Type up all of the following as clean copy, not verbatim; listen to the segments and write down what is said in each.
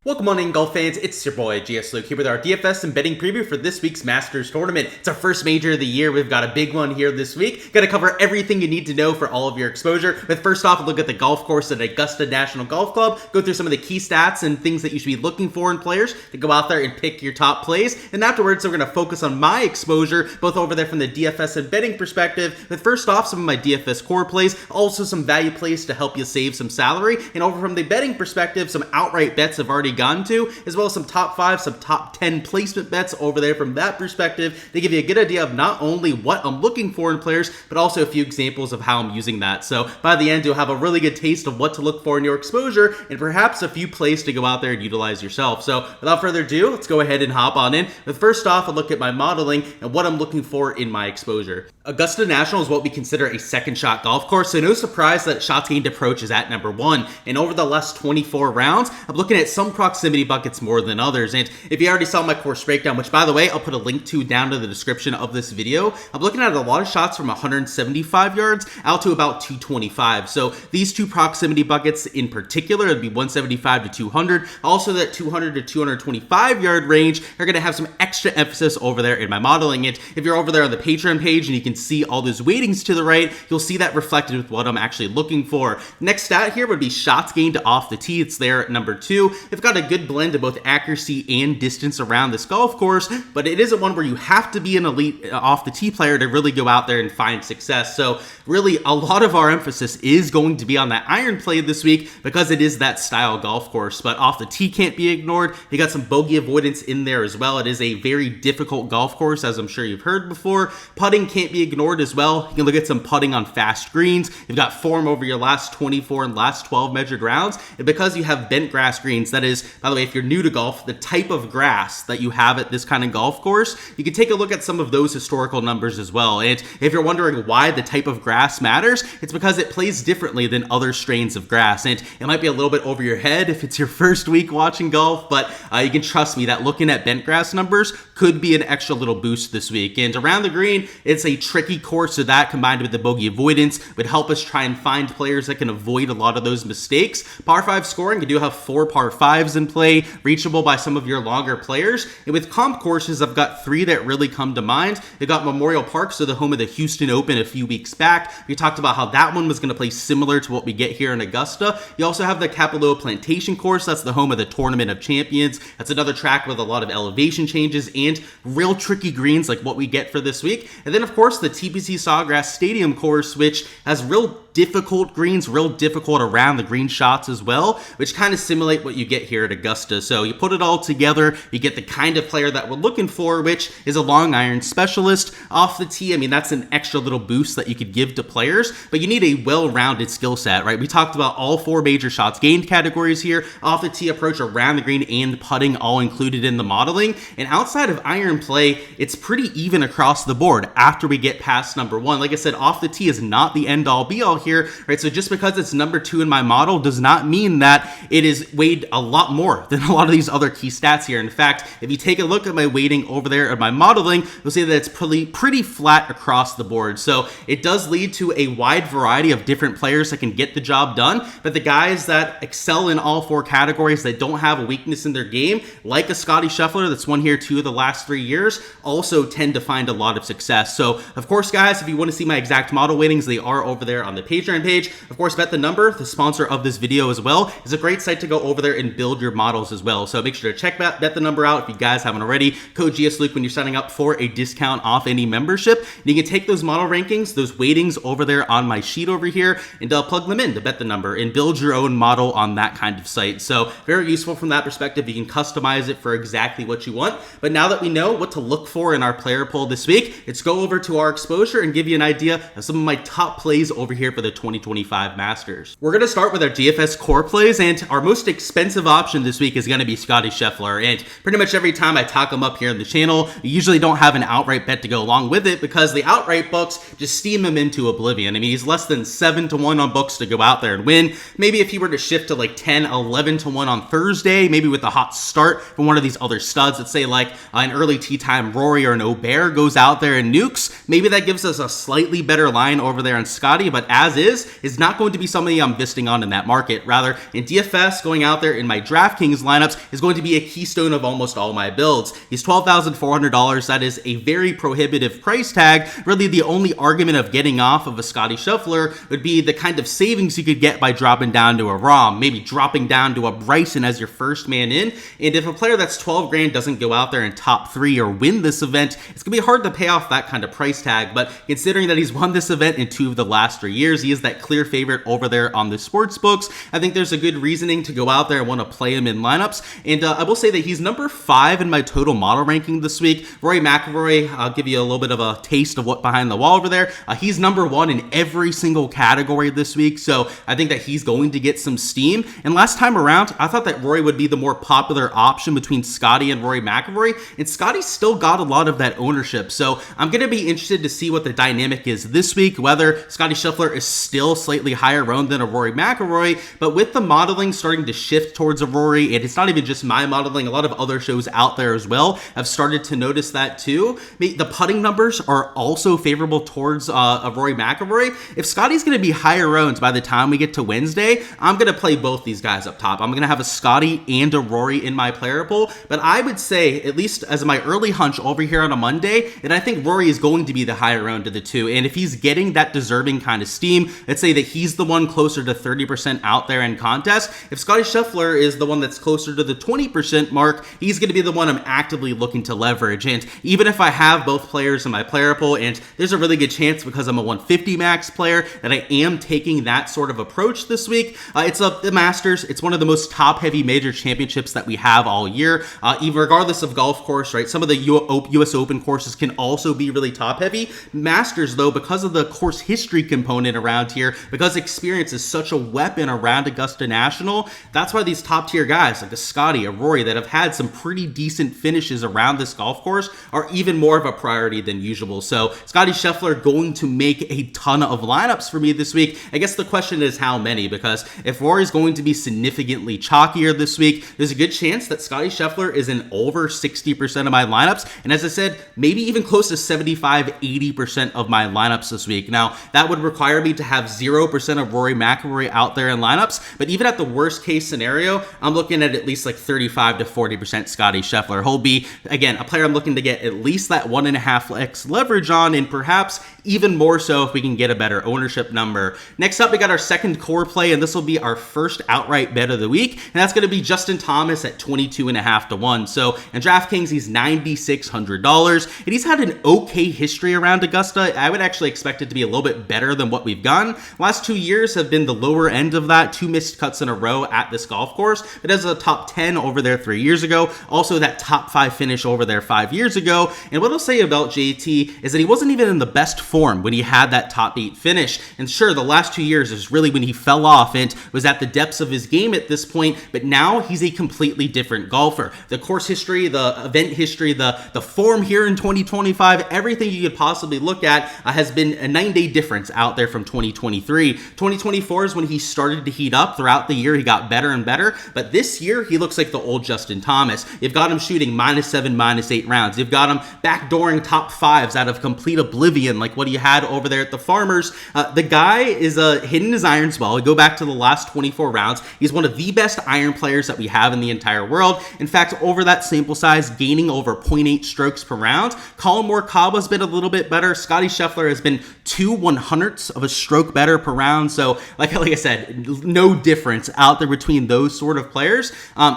Welcome on in, golf fans. It's your boy Gsluke here with our DFS and betting preview for this week's Masters tournament. It's our first major of the year. We've got a big one here this week. Got to cover everything you need to know for all of your exposure. But first off, we'll look at the golf course at Augusta National Golf Club, go through some of the key stats and things that you should be looking for in players to go out there and pick your top plays. And afterwards, we're going to focus on my exposure, both over there from the DFS and betting perspective. But first off, some of my DFS core plays, also some value plays to help you save some salary. And over from the betting perspective, some outright bets have already gone to, as well as some top 5, some top 10 placement bets over there from that perspective. They give you a good idea of not only what I'm looking for in players, but also a few examples of how I'm using that. So by the end, you'll have a really good taste of what to look for in your exposure and perhaps a few plays to go out there and utilize yourself. So without further ado, let's go ahead and hop on in. But first off, I'll look at my modeling and what I'm looking for in my exposure. Augusta National is what we consider a second shot golf course, so no surprise that shots gained approach is at number 1. And over the last 24 rounds, I'm looking at some proximity buckets more than others. And if you already saw my course breakdown, which by the way, I'll put a link to down to the description of this video, I'm looking at a lot of shots from 175 yards out to about 225. So these two proximity buckets in particular, it'd be 175 to 200. Also that 200 to 225 yard range are going to have some extra emphasis over there in my modeling. And if you're over there on the Patreon page and you can see all those weightings to the right, you'll see that reflected with what I'm actually looking for. Next stat here would be shots gained off the tee. It's there at number 2. They've got a good blend of both accuracy and distance around this golf course, but it isn't one where you have to be an elite off the tee player to really go out there and find success. So really a lot of our emphasis is going to be on that iron play this week because it is that style golf course, but off the tee can't be ignored. You got some bogey avoidance in there as well. It is a very difficult golf course, as I'm sure you've heard before. Putting can't be ignored as well. You can look at some putting on fast greens. You've got form over your last 24 and last 12 measured rounds. And because you have bent grass greens, that is, by the way, if you're new to golf, the type of grass that you have at this kind of golf course, you can take a look at some of those historical numbers as well. And if you're wondering why the type of grass matters, it's because it plays differently than other strains of grass. And it might be a little bit over your head if it's your first week watching golf, but you can trust me that looking at bent grass numbers could be an extra little boost this week. And around the green, it's a tricky course, so that combined with the bogey avoidance would help us try and find players that can avoid a lot of those mistakes. Par 5 scoring, you do have 4 par 5s in play, reachable by some of your longer players. And with comp courses, I've got 3 that really come to mind. They've got Memorial Park, so the home of the Houston Open a few weeks back. We talked about how that one was going to play similar to what we get here in Augusta. You also have the Kapalua Plantation course. That's the home of the Tournament of Champions. That's another track with a lot of elevation changes and real tricky greens like what we get for this week. And then, of course, the TPC Sawgrass Stadium course, which has real difficult greens, real difficult around the green shots as well, which kind of simulate what you get here at Augusta. So you put it all together, you get the kind of player that we're looking for, which is a long iron specialist. Off the tee, I mean, that's an extra little boost that you could give to players, but you need a well-rounded skill set, right? We talked about all 4 major shots gained categories here, off the tee approach, around the green, and putting all included in the modeling. And outside of iron play, it's pretty even across the board after we get past number 1. Like I said, off the tee is not the end-all be-all here, right? So just because it's number 2 in my model does not mean that it is weighed a lot more than a lot of these other key stats here. In fact, if you take a look at my weighting over there at my modeling, you'll see that it's pretty flat across the board. So it does lead to a wide variety of different players that can get the job done, but the guys that excel in all 4 categories that don't have a weakness in their game, like a Scotty Scheffler that's won here 2 of the last 3 years, also tend to find a lot of success. So of course, guys, if you want to see my exact model weightings, they are over there on the Patreon page. Of course, Bet the Number, the sponsor of this video as well, is a great site to go over there and build your models as well. So make sure to check Bet the Number out if you guys haven't already. Code Gsluke when you're signing up for a discount off any membership. And you can take those model rankings, those weightings over there on my sheet over here, and plug them in to Bet the Number and build your own model on that kind of site. So very useful from that perspective. You can customize it for exactly what you want. But now that we know what to look for in our player poll this week, let's go over to our exposure and give you an idea of some of my top plays over here for the 2025 Masters. We're going to start with our DFS core plays, and our most expensive option this week is going to be Scotty Scheffler. And pretty much every time I talk him up here in the channel, we usually don't have an outright bet to go along with it because the outright books just steam him into oblivion. I mean, he's less than 7 to 1 on books to go out there and win. Maybe if he were to shift to like 10, 11 to 1 on Thursday, maybe with a hot start from one of these other studs, let's say like an early tee time Rory or an O'Bear goes out there and nukes, maybe that gives us a slightly better line over there on Scotty, but as is not going to be something I'm visiting on in that market. Rather, in DFS, going out there in my DraftKings lineups is going to be a keystone of almost all my builds. He's $12,400. That is a very prohibitive price tag. Really, the only argument of getting off of a Scotty Scheffler would be the kind of savings you could get by dropping down to a Rahm, maybe dropping down to a Bryson as your first man in. And if a player that's 12 grand doesn't go out there in top 3 or win this event, it's going to be hard to pay off that kind of price tag. But considering that he's won this event in 2 of the last 3 years, he is that clear favorite over there on the sports books. I think there's a good reasoning to go out there and want to play him in lineups. And I will say that he's number 5 in my total model ranking this week. Rory McIlroy, I'll give you a little bit of a taste of what behind the wall over there. He's number 1 in every single category this week. So I think that he's going to get some steam. And last time around, I thought that Rory would be the more popular option between Scotty and Rory McIlroy. And Scotty still got a lot of that ownership. So I'm going to be interested to see what the dynamic is this week, whether Scotty Scheffler is still slightly higher owned than a Rory McIlroy. But with the modeling starting to shift towards a Rory, and it's not even just my modeling, a lot of other shows out there as well have started to notice that too. The putting numbers are also favorable towards a Rory McIlroy. If Scotty's going to be higher owned by the time we get to Wednesday, I'm going to play both these guys up top. I'm going to have a Scotty and a Rory in my player pool, but I would say, at least as my early hunch over here on a Monday, that I think Rory is going to be the higher owned of the two. And if he's getting that deserving kind of steam, let's say that he's the one closer to 30% out there in contest. If Scotty Scheffler is the one that's closer to the 20% mark, he's going to be the one I'm actively looking to leverage. And even if I have both players in my player pool, and there's a really good chance because I'm a 150 max player that I am taking that sort of approach this week. It's the Masters. It's one of the most top-heavy major championships that we have all year, even regardless of golf course, right? Some of the U.S. Open courses can also be really top-heavy. Masters, though, because of the course history component around here, because experience is such a weapon around Augusta National, that's why these top-tier guys like a Scotty, a Rory, that have had some pretty decent finishes around this golf course are even more of a priority than usual. So Scotty Scheffler going to make a ton of lineups for me this week. I guess the question is how many, because if Rory's going to be significantly chalkier this week, there's a good chance that Scotty Scheffler is in over 60% of my lineups. And as I said, maybe even close to 75-80% of my lineups this week. Now, that would require me to have 0% of Rory McIlroy out there in lineups. But even at the worst case scenario, I'm looking at least like 35 to 40% Scotty Scheffler. He'll be, again, a player I'm looking to get at least that 1.5x leverage on, and perhaps even more so if we can get a better ownership number. Next up, we got our second core play, and this will be our first outright bet of the week, and that's going to be Justin Thomas at 22.5 to 1. So in DraftKings, he's $9,600, and he's had an okay history around Augusta. I would actually expect it to be a little bit better than what we've gotten. Last 2 years have been the lower end of that, 2 missed cuts in a row at this golf course. It has a top 10 over there 3 years ago, also that top 5 finish over there 5 years ago. And what I'll say about JT is that he wasn't even in the best form when he had that top 8 finish. And sure, the last 2 years is really when he fell off and was at the depths of his game at this point, but now he's a completely different golfer. The course history, the event history, the form here in 2025, everything you could possibly look at has been a 9-day difference out there from 2023. 2024 is when he started to heat up. Throughout the year, he got better and better, but this year, he looks like the old Justin Thomas. You've got him shooting -7, -8 rounds. You've got him backdooring top 5s out of complete oblivion, like what he had over there at the Farmers. The guy is hitting his irons well. Go back to the last 24 rounds. He's one of the best iron players that we have in the entire world. In fact, over that sample size, gaining over 0.8 strokes per round. Colin Morikawa's been a little bit better. Scotty Scheffler has been 2/100ths of a stroke better per round. So, like I said, no difference out there between those sort of players.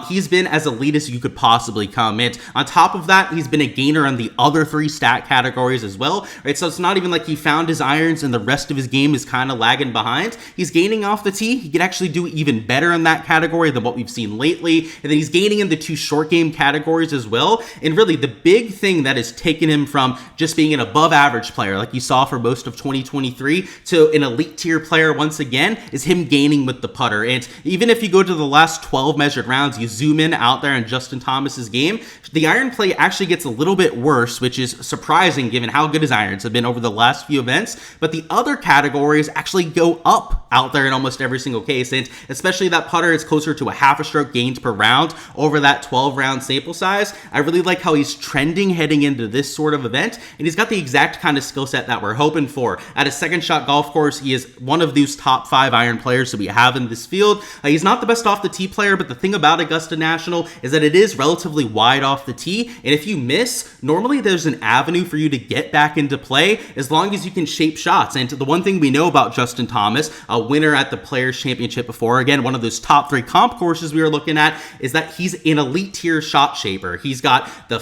He's been as elite as you could possibly come. And on top of that, he's been a gainer on the other 3 stat categories as well. Right? So it's not even like he found his irons and the rest of his game is kind of lagging behind. He's gaining off the tee. He can actually do even better in that category than what we've seen lately. And then he's gaining in the 2 short game categories as well. And really, the big thing that has taken him from just being an above average player, like you saw for most of 2023, to an elite tier player once again, is him gaining with the putter. And even if you go to the last 12 measured rounds, you zoom in out there in Justin Thomas's game, the iron play actually gets a little bit worse, which is surprising given how good his irons have been over the last few events. But the other categories actually go up out there in almost every single case. And especially that putter is closer to a half a stroke gains per round over that 12 round sample size. I really really like how he's trending heading into this sort of event, and he's got the exact kind of skill set that we're hoping for. At a second shot golf course, he is one of these top 5 iron players that we have in this field. He's not the best off the tee player, but the thing about Augusta National is that it is relatively wide off the tee, and if you miss, normally there's an avenue for you to get back into play as long as you can shape shots. And the one thing we know about Justin Thomas, a winner at the Players Championship before, again, one of those top 3 comp courses we were looking at, is that he's an elite tier shot shaper. He's got the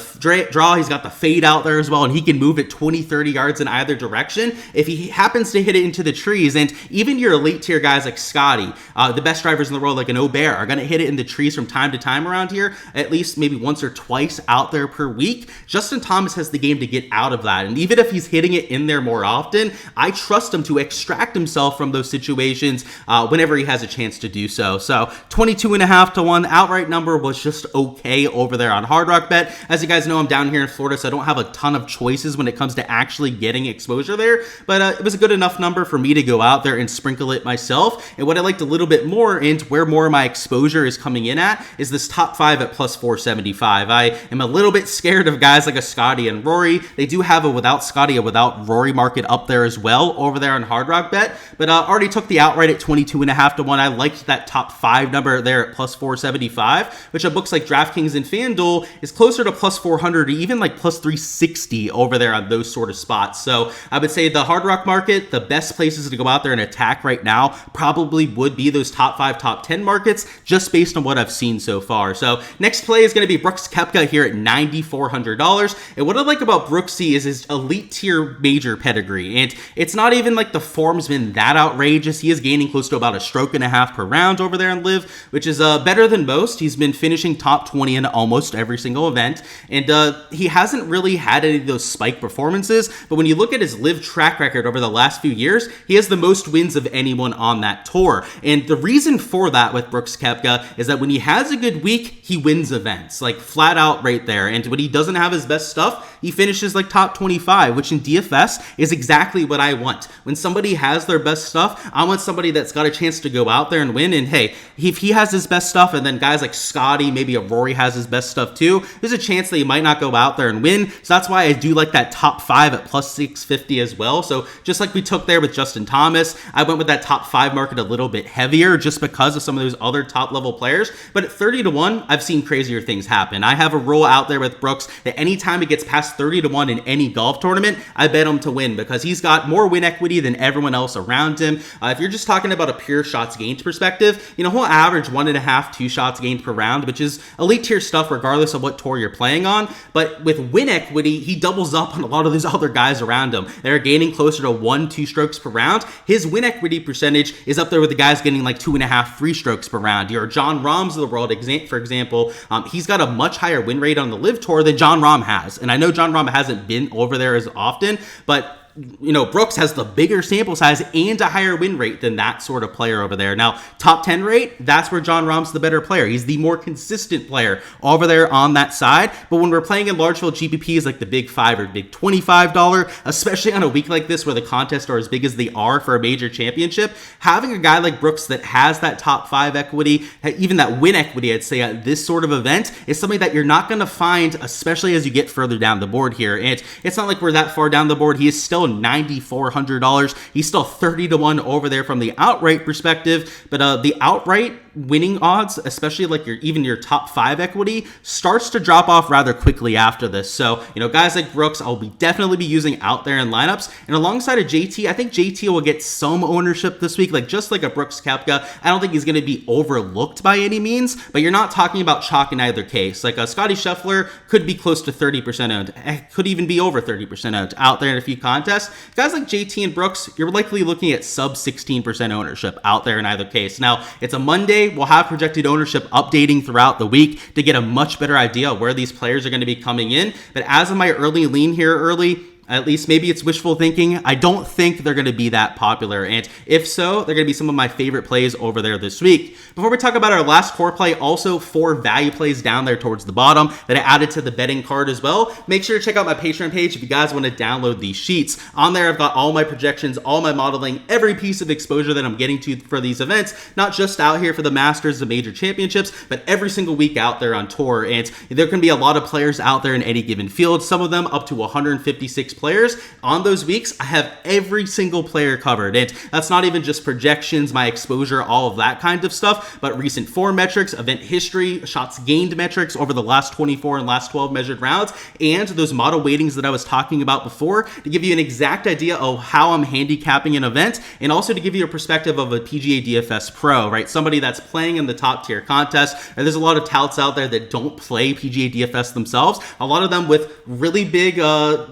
draw, he's got the fade out there as well, and he can move it 20-30 yards in either direction if he happens to hit it into the trees. And even your elite tier guys like Scotty, the best drivers in the world like an Aubert, are going to hit it in the trees from time to time around here, at least maybe once or twice out there per week. Justin Thomas has the game to get out of that, and even if he's hitting it in there more often, I trust him to extract himself from those situations whenever he has a chance to do so. So 22.5 to 1 outright number was just okay over there on Hard Rock Bet. As you guys know, I'm down here in Florida, so I don't have a ton of choices when it comes to actually getting exposure there, but it was a good enough number for me to go out there and sprinkle it myself. And what I liked a little bit more, and where more of my exposure is coming in at, is this top 5 at plus 475. I am a little bit scared of guys like a Scotty and Rory. They do have a without Scotty, a without Rory market up there as well over there on Hard Rock Bet, but already took the outright at 22.5 to 1. I liked that top 5 number there at plus 475, which at books like DraftKings and FanDuel is closer to plus 400 or even like plus 360 over there on those sort of spots. So I would say the Hard Rock market, the best places to go out there and attack right now probably would be those top 5, top 10 markets, just based on what I've seen so far. So next play is going to be Brooks Koepka here at $9,400. And what I like about Brooksy is his elite tier major pedigree. And it's not even like the form's been that outrageous. He is gaining close to about a stroke and a half per round over there in Live, which is better than most. He's been finishing top 20 in almost every single event. And he hasn't really had any of those spike performances. But when you look at his Live track record over the last few years, he has the most wins of anyone on that tour. And the reason for that with Brooks Koepka is that when he has a good week, he wins events, like flat out right there. And when he doesn't have his best stuff, he finishes like top 25, which in DFS is exactly what I want. When somebody has their best stuff, I want somebody that's got a chance to go out there and win. And hey, if he has his best stuff and then guys like Scotty, maybe a Rory has his best stuff too, there's a chance that he might not go out there and win. So that's why I do like that top 5 at plus 650 as well. So just like we took there with Justin Thomas, I went with that top 5 market a little bit heavier just because of some of those other top level players. But at 30 to 1, I've seen crazier things happen. I have a rule out there with Brooks that anytime it gets past 30 to 1 in any golf tournament, I bet him to win because he's got more win equity than everyone else around him. If you're just talking about a pure shots gained perspective, you know, he'll average 1.5, 2 shots gained per round, which is elite tier stuff regardless of what tour you're playing on. But with win equity, he doubles up on a lot of those other guys around him. They're gaining closer to 1-2 strokes per round. His win equity percentage is up there with the guys getting like 2.5, 3 strokes per round. Your John Rahms of the world, for example, he's got a much higher win rate on the Live Tour than John Rahm has. And I know John Rahm hasn't been over there as often, but you know, Brooks has the bigger sample size and a higher win rate than that sort of player over there. Now, top 10 rate, that's where John Rahm's the better player. He's the more consistent player over there on that side. But when we're playing in large field GPPs like the Big 5 or Big $25, especially on a week like this where the contests are as big as they are for a major championship, having a guy like Brooks that has that top 5 equity, even that win equity, I'd say, at this sort of event is something that you're not going to find, especially as you get further down the board here. And it's not like we're that far down the board. He is still $9,400. He's still 30 to 1 over there from the outright perspective, but the outright winning odds, especially like your top 5 equity, starts to drop off rather quickly after this. So, you know, guys like Brooks, I'll definitely be using out there in lineups. And alongside of JT, I think JT will get some ownership this week, like just like a Brooks Koepka. I don't think he's going to be overlooked by any means, but you're not talking about chalk in either case. Like a Scotty Scheffler could be close to 30% owned, could even be over 30% owned out there in a few contests. Guys like JT and Brooks, you're likely looking at sub 16% ownership out there in either case. Now, it's a Monday. We'll have projected ownership updating throughout the week to get a much better idea of where these players are going to be coming in. But as of my early lean here early, At least maybe it's wishful thinking. I don't think they're going to be that popular. And if so, they're going to be some of my favorite plays over there this week. Before we talk about our last core play, also 4 value plays down there towards the bottom that I added to the betting card as well. Make sure to check out my Patreon page if you guys want to download these sheets. On there, I've got all my projections, all my modeling, every piece of exposure that I'm getting to for these events, not just out here for the Masters, the major championships, but every single week out there on tour. And there can be a lot of players out there in any given field, some of them up to 156 players. On those weeks, I have every single player covered. And that's not even just projections, my exposure, all of that kind of stuff, but recent form metrics, event history, shots gained metrics over the last 24 and last 12 measured rounds, and those model weightings that I was talking about before to give you an exact idea of how I'm handicapping an event, and also to give you a perspective of a PGA DFS pro, right? Somebody that's playing in the top tier contest. And there's a lot of touts out there that don't play PGA DFS themselves, a lot of them with really big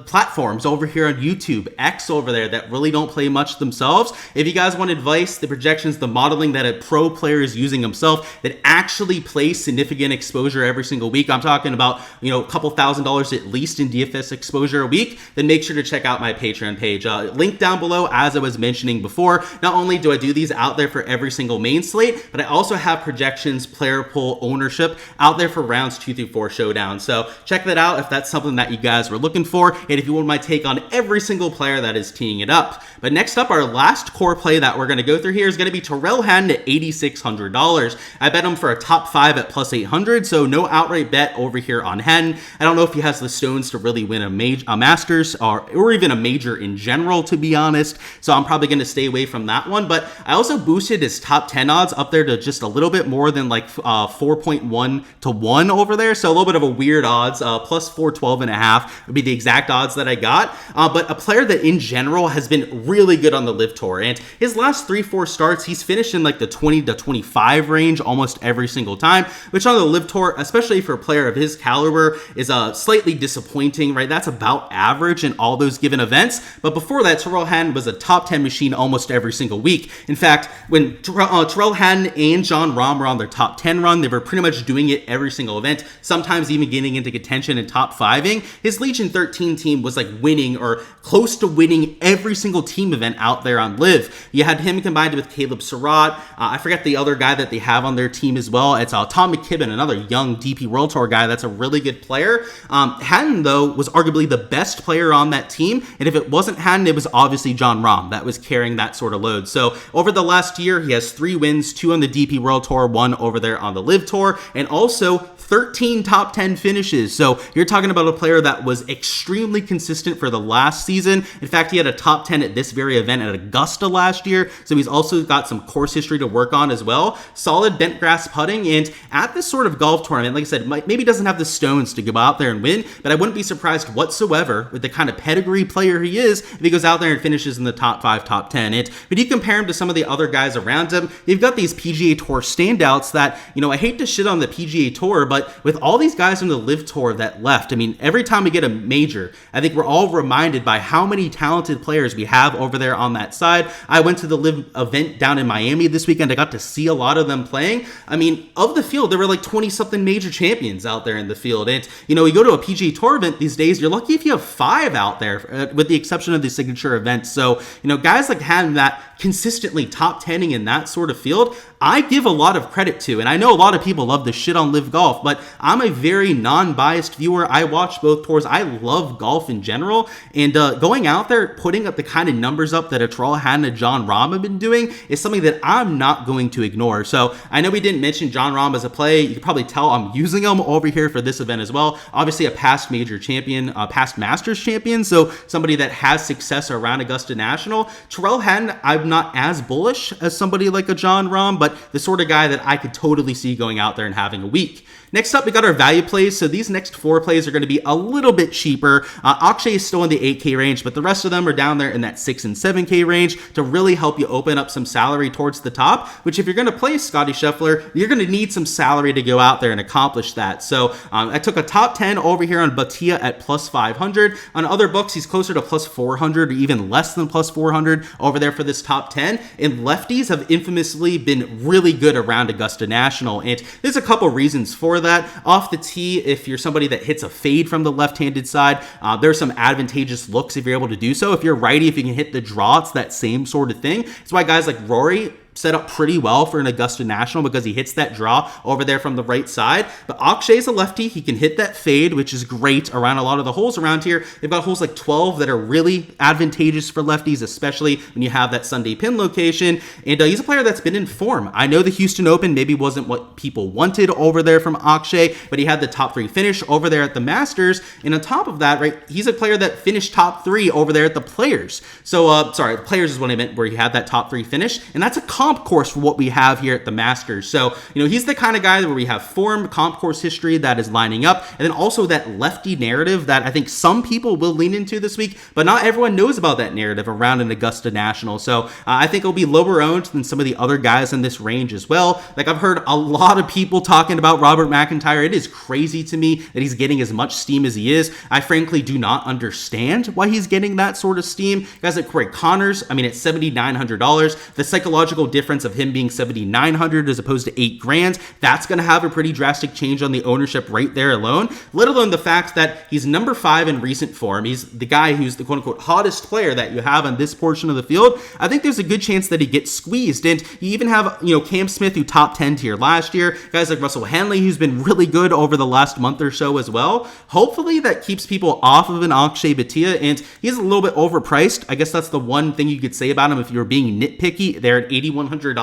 platforms over here on YouTube, X over there, that really don't play much themselves. If you guys want advice, the projections, the modeling that a pro player is using himself that actually plays significant exposure every single week, I'm talking about, a couple $1,000s at least in DFS exposure a week, then make sure to check out my Patreon page. Link down below, as I was mentioning before. Not only do I do these out there for every single main slate, but I also have projections, player pool, ownership out there for rounds 2 through 4 showdown. So check that out if that's something that you guys were looking for, and if you want my take on every single player that is teeing it up. But next up, our last core play that we're going to go through here is going to be Tyrrell Hatton at $8,600. I bet him for a top 5 at plus 800, so no outright bet over here on Hatton. I don't know if he has the stones to really win a Masters or even a major in general, to be honest, so I'm probably going to stay away from that one. But I also boosted his top 10 odds up there to just a little bit more than like 4.1 to 1 over there, so a little bit of a weird odds. Plus 412.5 would be the exact odds that I got, but a player that in general has been really good on the LIV Tour, and his last 3-4 starts, he's finished in like the 20 to 25 range almost every single time, which on the LIV Tour, especially for a player of his caliber, is slightly disappointing, right? That's about average in all those given events. But before that, Tyrrell Hatton was a top 10 machine almost every single week. In fact, when Tyrrell Hatton and Jon Rahm were on their top 10 run, they were pretty much doing it every single event, sometimes even getting into contention and top 5ing. His Legion 13 team was like winning or close to winning every single team event out there on LIV. You had him combined with Caleb Surratt. I forget the other guy that they have on their team as well. It's Tom McKibben, another young DP World Tour guy that's a really good player. Hatton, though, was arguably the best player on that team, and if it wasn't Hatton, it was obviously Jon Rahm that was carrying that sort of load. So over the last year, he has 3 wins, 2 on the DP World Tour, 1 over there on the LIV Tour, and also 13 top 10 finishes. So you're talking about a player that was extremely consistent for the last season. In fact, he had a top 10 at this very event at Augusta last year, so he's also got some course history to work on as well. Solid bent grass putting, and at this sort of golf tournament, like I said, maybe doesn't have the stones to go out there and win, but I wouldn't be surprised whatsoever with the kind of pedigree player he is if he goes out there and finishes in the top 5, top 10. But you compare him to some of the other guys around him, you've got these PGA Tour standouts that, I hate to shit on the PGA Tour, but with all these guys from the LIV Tour that left, I mean, every time we get a major, I think we're all reminded by how many talented players we have over there on that side. I went to the LIV event down in Miami this weekend. I got to see a lot of them playing. I mean, of the field, there were like 20-something major champions out there in the field. And, you go to a PGA Tour event these days, you're lucky if you have 5 out there, with the exception of the signature events. So, guys like having that consistently top 10ing in that sort of field, I give a lot of credit to. And I know a lot of people love to shit on LIV Golf, but I'm a very non-biased viewer. I watch both tours. I love golf in general. And going out there, putting up the kind of numbers up that a Tyrrell Hatton and Jon Rahm have been doing is something that I'm not going to ignore. So I know we didn't mention Jon Rahm as a play. You can probably tell I'm using him over here for this event as well. Obviously a past major champion, past Masters champion. So somebody that has success around Augusta National. Tyrrell Hatton, I'm not as bullish as somebody like a Jon Rahm, but the sort of guy that I could totally see going out there and having a week. Next up, we got our value plays. So these next 4 plays are going to be a little bit cheaper. Akshay is still in the 8K range, but the rest of them are down there in that 6 and 7K range to really help you open up some salary towards the top, which if you're going to play Scotty Scheffler, you're going to need some salary to go out there and accomplish that. So I took a top 10 over here on Bhatia at plus 500. On other books, he's closer to plus 400 or even less than plus 400 over there for this top 10. And lefties have infamously been really good around Augusta National. And there's a couple reasons for that. Off the tee, if you're somebody that hits a fade from the left-handed side, there's some advantageous looks if you're able to do so. If you're righty, if you can hit the draw, it's that same sort of thing. That's why guys like Rory set up pretty well for an Augusta National, because he hits that draw over there from the right side. But Akshay's a lefty. He can hit that fade, which is great around a lot of the holes around here. They've got holes like 12 that are really advantageous for lefties, especially when you have that Sunday pin location. And he's a player that's been in form. I know the Houston Open maybe wasn't what people wanted over there from Akshay, but he had the top 3 finish over there at the Masters. And on top of that, right, he's a player that finished top 3 over there at the Players. So, sorry, Players is what I meant, where he had that top 3 finish. And that's a comp course for what we have here at the Masters. So, he's the kind of guy where we have form, comp course history that is lining up, and then also that lefty narrative that I think some people will lean into this week, but not everyone knows about that narrative around an Augusta National. So I think it'll be lower owned than some of the other guys in this range as well. Like, I've heard a lot of people talking about Robert McIntyre. It is crazy to me that he's getting as much steam as he is. I frankly do not understand why he's getting that sort of steam. Guys like Corey Connors, I mean, it's $7,900. The psychological difference of him being $7,900 as opposed to $8,000, that's going to have a pretty drastic change on the ownership right there alone, let alone the fact that he's number 5 in recent form. He's the guy who's the quote-unquote hottest player that you have on this portion of the field. I think there's a good chance that he gets squeezed. And you even have, Cam Smith, who top 10 tier last year, guys like Russell Henley, who's been really good over the last month or so as well. Hopefully that keeps people off of an Akshay Bhatia, and he's a little bit overpriced. I guess that's the one thing you could say about him if you were being nitpicky. They're at $8,100.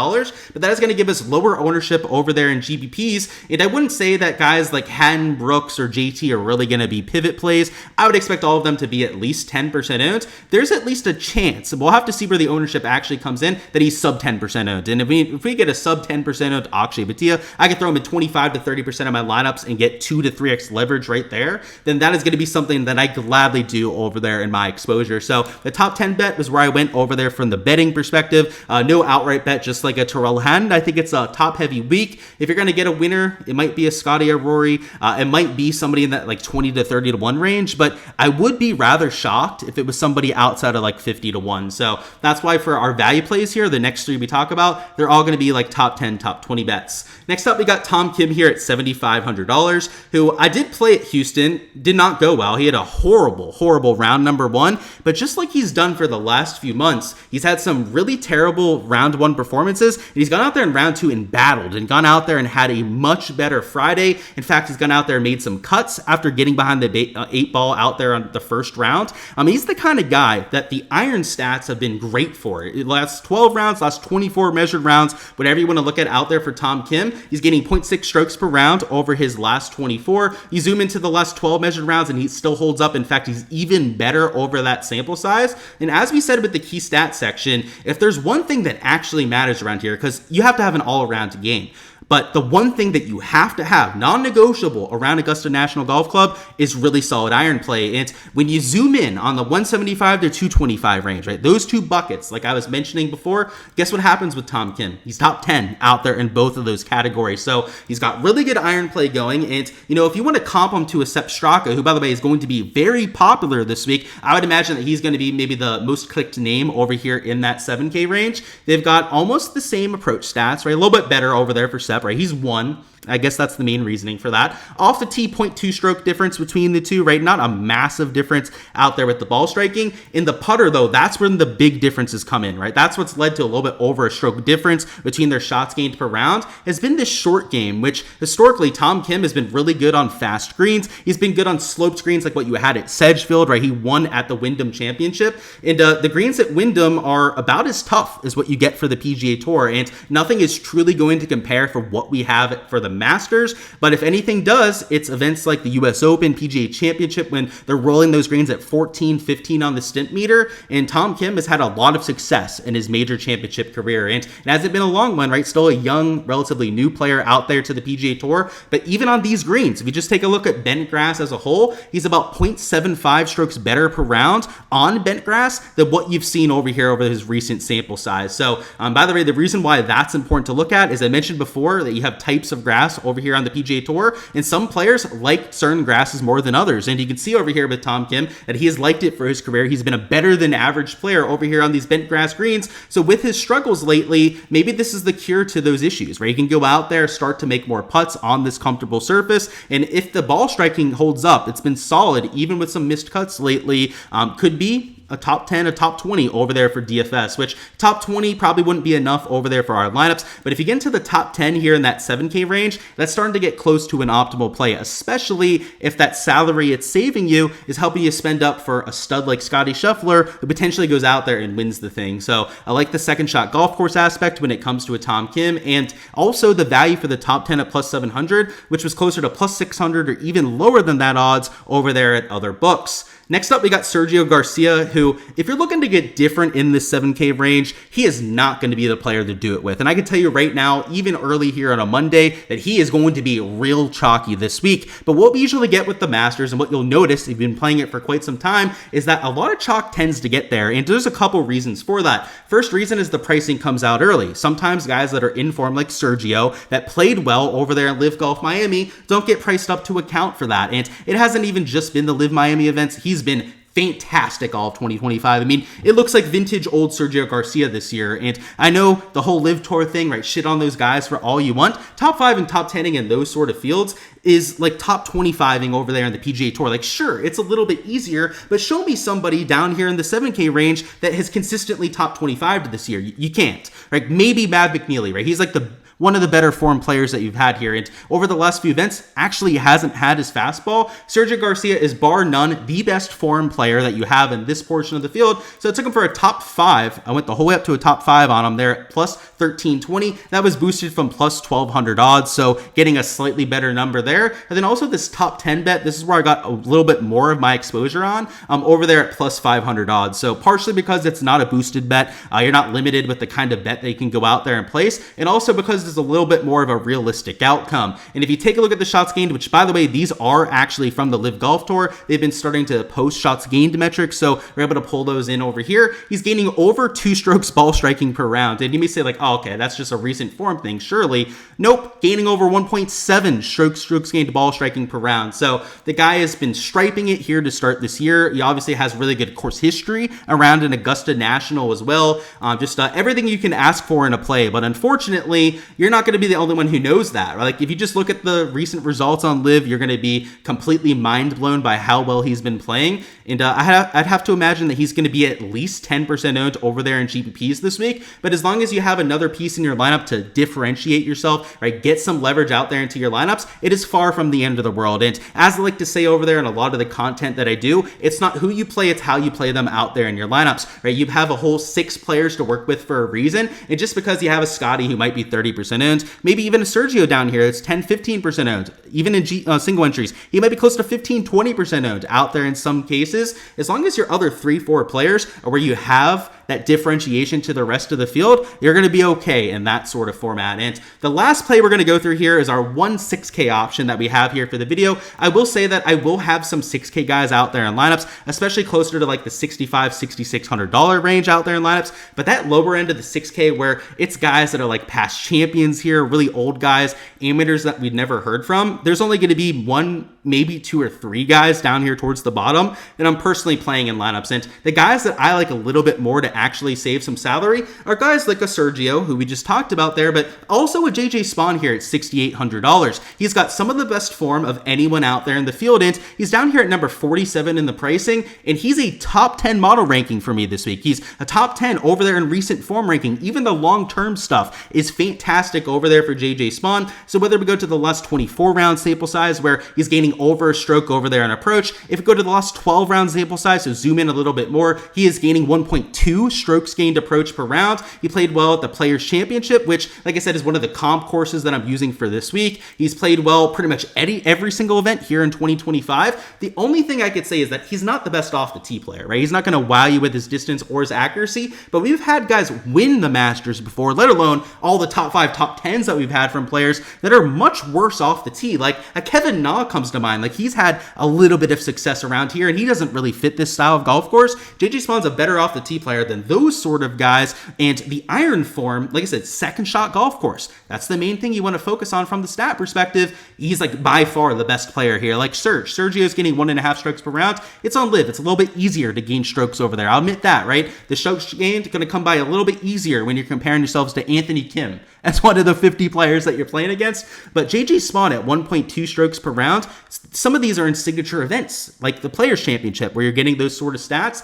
But that is going to give us lower ownership over there in GPPs. And I wouldn't say that guys like Hatton, Brooks, or JT are really going to be pivot plays. I would expect all of them to be at least 10% owned. There's at least a chance, we'll have to see where the ownership actually comes in, that he's sub 10% owned. And if we get a sub 10% owned Akshay Bhatia, I can throw him in 25 to 30% of my lineups and get 2 to 3x leverage right there. Then that is going to be something that I gladly do over there in my exposure. So the top 10 bet was where I went over there from the betting perspective. No outright bet, just like a Terrell Hand. I think it's a top heavy week. If you're going to get a winner, it might be a Scotty or Rory. It might be somebody in that like 20 to 30 to 1 range, but I would be rather shocked if it was somebody outside of like 50 to 1. So that's why for our value plays here, the next 3 we talk about, they're all going to be like top 10, top 20 bets. Next up, we got Tom Kim here at $7,500, who I did play at Houston, did not go well. He had a horrible round number 1, but just like he's done for the last few months, he's had some really terrible round 1 performances. And he's gone out there in round 2 and battled, and gone out there and had a much better Friday. In fact, he's gone out there and made some cuts after getting behind the 8 ball out there on the first round. He's the kind of guy that the iron stats have been great for. Last 12 rounds, last 24 measured rounds, whatever you want to look at out there for Tom Kim, he's getting 0.6 strokes per round over his last 24. You zoom into the last 12 measured rounds and he still holds up. In fact, he's even better over that sample size. And as we said with the key stats section, if there's one thing that actually matters around here, because you have to have an all-around game, but the one thing that you have to have, non-negotiable, around Augusta National Golf Club is really solid iron play. And when you zoom in on the 175 to 225 range, right, those 2 buckets, like I was mentioning before, guess what happens with Tom Kim? He's top 10 out there in both of those categories. So he's got really good iron play going. And, if you want to comp him to a Sepp Straka, who, by the way, is going to be very popular this week, I would imagine that he's going to be maybe the most clicked name over here in that 7K range. They've got almost the same approach stats, right? A little bit better over there for Sepp, right? He's 1. I guess that's the main reasoning for that. Off the tee, 0.2 stroke difference between the two, right? Not a massive difference out there with the ball striking. In the putter, though, that's when the big differences come in, right? That's what's led to a little bit over a stroke difference between their shots gained per round, has been this short game, which historically Tom Kim has been really good on fast greens. He's been good on sloped greens like what you had at Sedgefield, right? He won at the Wyndham Championship. And the greens at Wyndham are about as tough as what you get for the PGA Tour. And nothing is truly going to compare for what we have for the Masters, but if anything does, it's events like the US Open, PGA Championship, when they're rolling those greens at 14, 15 on the stint meter, and Tom Kim has had a lot of success in his major championship career, and it hasn't been a long one, right? Still a young, relatively new player out there to the PGA Tour, but even on these greens, if you just take a look at bent grass as a whole, he's about 0.75 strokes better per round on bent grass than what you've seen over here over his recent sample size. So, by the way, the reason why that's important to look at is I mentioned before that you have types of grass grass over here on the PGA Tour, and some players like certain grasses more than others. And you can see over here with Tom Kim that he has liked it for his career. He's been a better than average player over here on these bent grass greens. So with his struggles lately, maybe this is the cure to those issues, where he can go out there, start to make more putts on this comfortable surface. And if the ball striking holds up, it's been solid, even with some missed cuts lately, could be a top 10, a top 20 over there for DFS, which top 20 probably wouldn't be enough over there for our lineups. But if you get into the top 10 here in that 7K range, that's starting to get close to an optimal play, especially if that salary it's saving you is helping you spend up for a stud like Scotty Scheffler, who potentially goes out there and wins the thing. So I like the second shot golf course aspect when it comes to a Tom Kim, and also the value for the top 10 at plus 700, which was closer to plus 600 or even lower than that odds over there at other books. Next up, we got Sergio Garcia, who, if you're looking to get different in this 7K range, he is not going to be the player to do it with. And I can tell you right now, even early here on a Monday, that he is going to be real chalky this week. But what we usually get with the Masters, and what you'll notice if you've been playing it for quite some time, is that a lot of chalk tends to get there. And there's a couple reasons for that. First reason is the pricing comes out early. Sometimes guys that are in form like Sergio, that played well over there at Live Golf Miami, don't get priced up to account for that. And it hasn't even just been the Live Miami events. He's been fantastic all of 2025. I mean, it looks like vintage old Sergio Garcia this year. And I know the whole Live Tour thing, right? Shit on those guys for all you want. Top 5 and top 10ing in those sort of fields is like top 25ing over there in the PGA Tour. Like, sure, it's a little bit easier, but show me somebody down here in the 7K range that has consistently top 25 this year. You can't, right? Maybe Matt McNeely, right? He's like one of the better form players that you've had here. And over the last few events, actually hasn't had his fastball. Sergio Garcia is bar none the best form player that you have in this portion of the field. So I took him for a top 5. I went the whole way up to a top 5 on him there at plus 1320. That was boosted from plus 1200 odds. So getting a slightly better number there. And then also this top 10 bet, this is where I got a little bit more of my exposure on, over there at plus 500 odds. So partially because it's not a boosted bet, you're not limited with the kind of bet that you can go out there and place. And also because there's a little bit more of a realistic outcome. And if you take a look at the shots gained, which by the way, these are actually from the Live Golf Tour, they've been starting to post shots gained metrics, so we're able to pull those in over here. He's gaining over 2 strokes ball striking per round. And you may say like, oh, okay, that's just a recent form thing. Surely. Nope, gaining over 1.7 strokes gained ball striking per round. So the guy has been striping it here to start this year. He obviously has really good course history around an Augusta National as well. Just everything you can ask for in a play. But unfortunately, you're not going to be the only one who knows that. Right? Like if you just look at the recent results on Live, you're going to be completely mind blown by how well he's been playing. And I'd have to imagine that he's going to be at least 10% owned over there in GPPs this week. But as long as you have another piece in your lineup to differentiate yourself, right, get some leverage out there into your lineups, it is far from the end of the world. And as I like to say over there in a lot of the content that I do, it's not who you play, it's how you play them out there in your lineups, right? You have a whole 6 players to work with for a reason. And just because you have a Scotty who might be 30% owned, maybe even a Sergio down here that's 10, 15% owned, even in single entries, he might be close to 15, 20% owned out there in some cases. As long as your other 3, 4 players are where you have that differentiation to the rest of the field, you're going to be okay in that sort of format. And the last play we're going to go through here is our 1-6K option that we have here for the video. I will say that I will have some 6K guys out there in lineups, especially closer to like the $6,500, $6,600 range out there in lineups. But that lower end of the 6K where it's guys that are like past champions here, really old guys, amateurs that we'd never heard from, there's only going to be 1, maybe 2 or 3 guys down here towards the bottom that I'm personally playing in lineups. And the guys that I like a little bit more to actually save some salary are guys like a Sergio, who we just talked about there, but also a JJ Spawn here at $6,800. He's got some of the best form of anyone out there in the field, and he's down here at number 47 in the pricing, and he's a top 10 model ranking for me this week. He's a top 10 over there in recent form ranking. Even the long-term stuff is fantastic over there for JJ Spawn. So whether we go to the last 24 round sample size where he's gaining over a stroke over there on approach, if we go to the last 12 round sample size, so zoom in a little bit more, he is gaining 1.2 strokes gained approach per round. He played well at the Players Championship, which, like I said, is one of the comp courses that I'm using for this week. He's played well pretty much every single event here in 2025. The only thing I could say is that he's not the best off the tee player, right? He's not going to wow you with his distance or his accuracy, but we've had guys win the Masters before, let alone all the top 5, top 10s that we've had from players that are much worse off the tee. Like a Kevin Na comes to mine. Like, he's had a little bit of success around here, and he doesn't really fit this style of golf course. JJ Spawn's a better off the tee player than those sort of guys, and the iron form, like I said, second shot golf course. That's the main thing you want to focus on from the stat perspective. He's like by far the best player here. Like Sergio's getting 1.5 strokes per round. It's on live. It's a little bit easier to gain strokes over there. I'll admit that, right? The strokes gained going to come by a little bit easier when you're comparing yourselves to Anthony Kim as one of the 50 players that you're playing against. But JJ Spawn at 1.2 strokes per round, some of these are in signature events, like the Players Championship, where you're getting those sort of stats.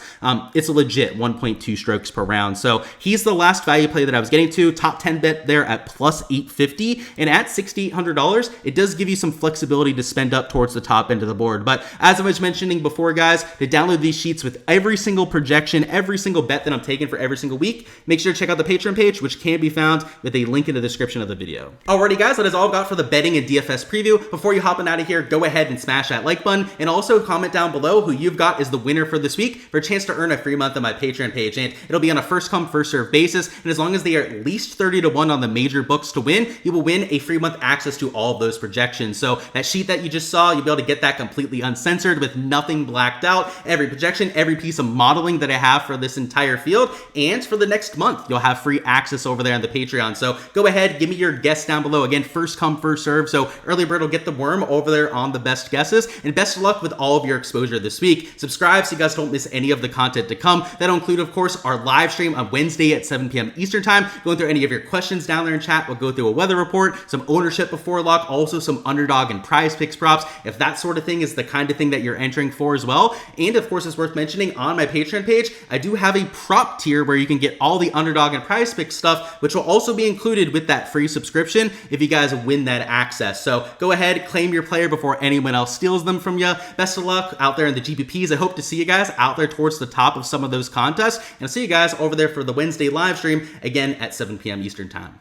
It's a legit 1.2 strokes per round. So he's the last value play that I was getting to. Top 10 bet there at plus 850. And at $6,800, it does give you some flexibility to spend up towards the top end of the board. But as I was mentioning before, guys, to download these sheets with every single projection, every single bet that I'm taking for every single week, make sure to check out the Patreon page, which can be found with a link in the description of the video. Alrighty, guys, that is all I've got for the betting and DFS preview. Before you hopping out of here, go ahead and smash that like button, and also comment down below who you've got is the winner for this week for a chance to earn a free month on my Patreon page. And it'll be on a first come, first serve basis. And as long as they are at least 30-1 on the major books to win, you will win a free month access to all of those projections. So that sheet that you just saw, you'll be able to get that completely uncensored with nothing blacked out. Every projection, every piece of modeling that I have for this entire field. And for the next month, you'll have free access over there on the Patreon. So go ahead, give me your guess down below. Again, first come, first serve. So early bird will get the worm over there on the best guesses. And best of luck with all of your exposure this week. Subscribe so you guys don't miss any of the content to come. That'll include, of course, our live stream on Wednesday at 7 p.m. Eastern time. Going through any of your questions down there in chat. We'll go through a weather report, some ownership before lock, also some underdog and prize picks props, if that sort of thing is the kind of thing that you're entering for as well. And of course, it's worth mentioning on my Patreon page, I do have a prop tier where you can get all the underdog and prize pick stuff, which will also be included with that free subscription if you guys win that access. So go ahead, claim your player before anyone else steals them from you. Best of luck out there in the GPPs. I hope to see you guys out there towards the top of some of those contests, and I'll see you guys over there for the Wednesday live stream again at 7 p.m. Eastern time.